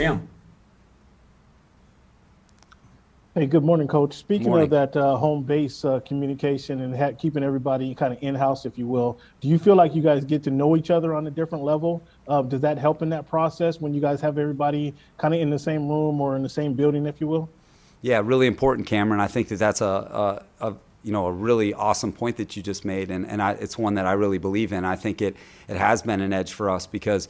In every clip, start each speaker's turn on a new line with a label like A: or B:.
A: Cam.
B: Hey, good morning, Coach. Speaking
C: Morning.
B: of that home base communication and keeping everybody kind of in-house, if you will, do you feel like you guys get to know each other on a different level? Does that help in that process when you guys have everybody kind of in the same room or in the same building, if you will?
C: Yeah, really important, Cameron. I think that that's a really awesome point that you just made, and it's one that I really believe in. I think it has been an edge for us because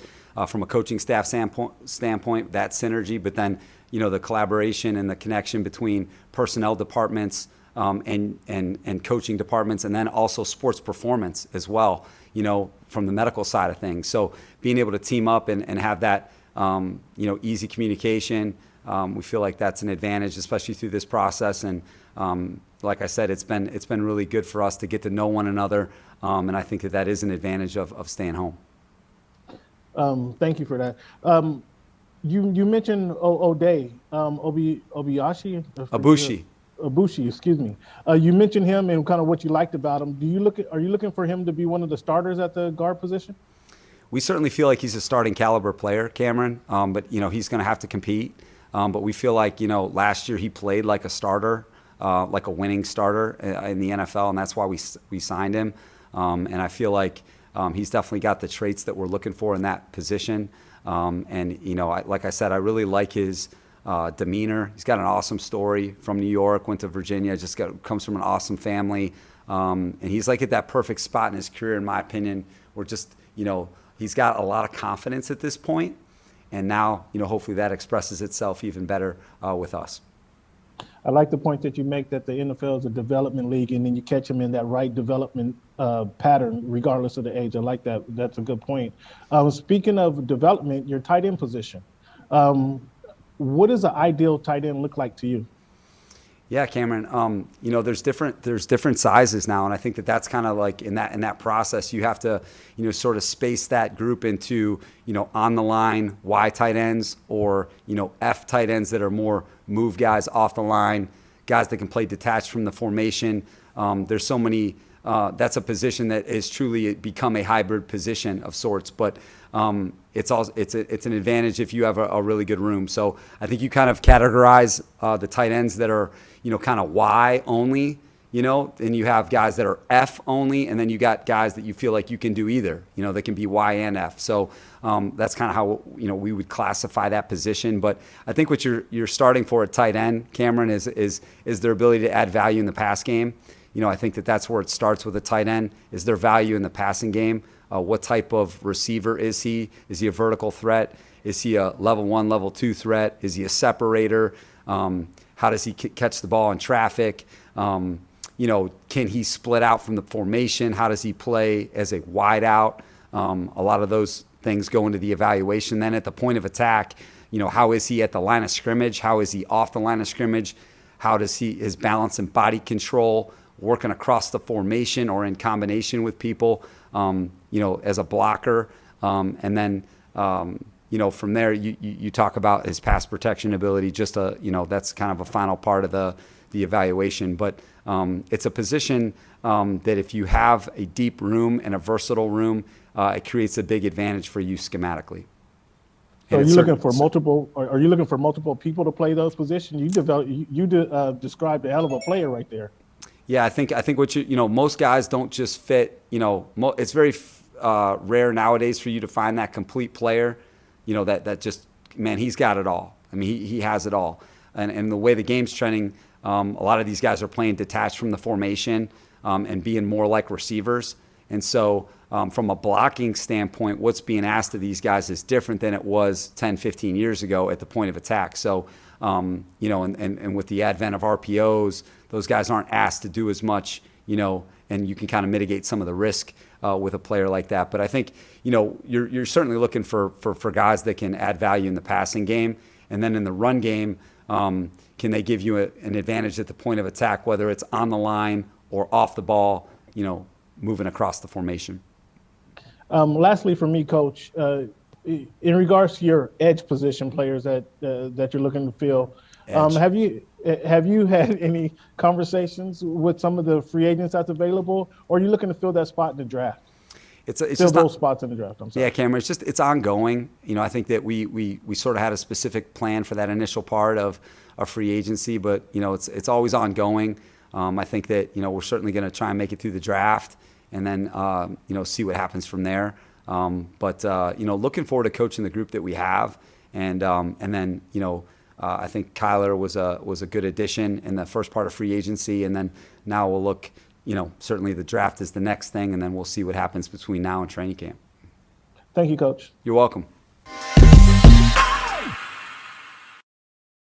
C: from a coaching staff standpoint, that synergy, but then the collaboration and the connection between personnel departments and coaching departments, and then also sports performance as well, from the medical side of things. So being able to team up and have that, easy communication, we feel like that's an advantage, especially through this process. And like I said, it's been really good for us to get to know one another, and I think that is an advantage of staying home.
B: Thank you for that. You mentioned Obiashi. Abushi, excuse me. You mentioned him and kind of what you liked about him. Are you looking for him to be one of the starters at the guard position?
C: We certainly feel like he's a starting caliber player, Cameron. But he's going to have to compete. But we feel like last year he played like a starter, like a winning starter in the NFL, and that's why we signed him. And I feel like he's definitely got the traits that we're looking for in that position. Like I said, I really like his demeanor. He's got an awesome story from New York, went to Virginia, comes from an awesome family. And he's like at that perfect spot in his career, in my opinion, where he's got a lot of confidence at this point. And now, hopefully that expresses itself even better with us.
B: I like the point that you make that the NFL is a development league, and then you catch them in that right development pattern, regardless of the age. I like that. That's a good point. Speaking of development, your tight end position. What does an ideal tight end look like to you?
C: Yeah, Cameron. There's different sizes now, and I think that's kind of like in that process, you have to, sort of space that group into, on the line Y tight ends or F tight ends that are more move guys off the line, guys that can play detached from the formation. There's so many. That's a position that has truly become a hybrid position of sorts, but it's an advantage if you have a really good room. So I think you kind of categorize the tight ends that are kind of Y only, and you have guys that are F only, and then you got guys that you feel like you can do either, that can be Y and F. So that's kind of how we would classify that position. But I think what you're starting for at tight end, Cameron, is their ability to add value in the pass game. I think that's where it starts with a tight end, is their value in the passing game. What type of receiver is he? Is he a vertical threat? Is he a level 1, level 2 threat? Is he a separator? How does he catch the ball in traffic? Can he split out from the formation? How does he play as a wide out? A lot of those things go into the evaluation. Then at the point of attack, how is he at the line of scrimmage? How is he off the line of scrimmage? How does his balance and body control, working across the formation or in combination with people, as a blocker. And then, from there, you talk about his pass protection ability, that's kind of a final part of the evaluation. But it's a position that if you have a deep room and a versatile room, it creates a big advantage for you schematically.
B: So are you looking for multiple people to play those positions? You described a hell of a player right there.
C: Yeah, I think what most guys don't just fit. It's very rare nowadays for you to find that complete player. That just, man, he's got it all. I mean, he has it all. And the way the game's trending, a lot of these guys are playing detached from the formation and being more like receivers. And so from a blocking standpoint, what's being asked of these guys is different than it was 10, 15 years ago at the point of attack. So, and with the advent of RPOs, those guys aren't asked to do as much, and you can kind of mitigate some of the risk with a player like that. But I think, you're certainly looking for guys that can add value in the passing game. And then in the run game, can they give you an advantage at the point of attack, whether it's on the line or off the ball, moving across the formation.
B: Lastly, for me, Coach, in regards to your edge position players that you're looking to fill, have you had any conversations with some of the free agents that's available, or are you looking to fill that spot in the draft?
C: it's
B: Still
C: just
B: those spots in the draft. I'm sorry.
C: Yeah, Cameron, it's ongoing. I think that we sort of had a specific plan for that initial part of free agency, but it's always ongoing. I think that we're certainly going to try and make it through the draft, and then see what happens from there. But looking forward to coaching the group that we have, and then I think Kyler was a good addition in the first part of free agency, and then now we'll look. Certainly the draft is the next thing, and then we'll see what happens between now and training camp.
B: Thank you, Coach.
C: You're welcome.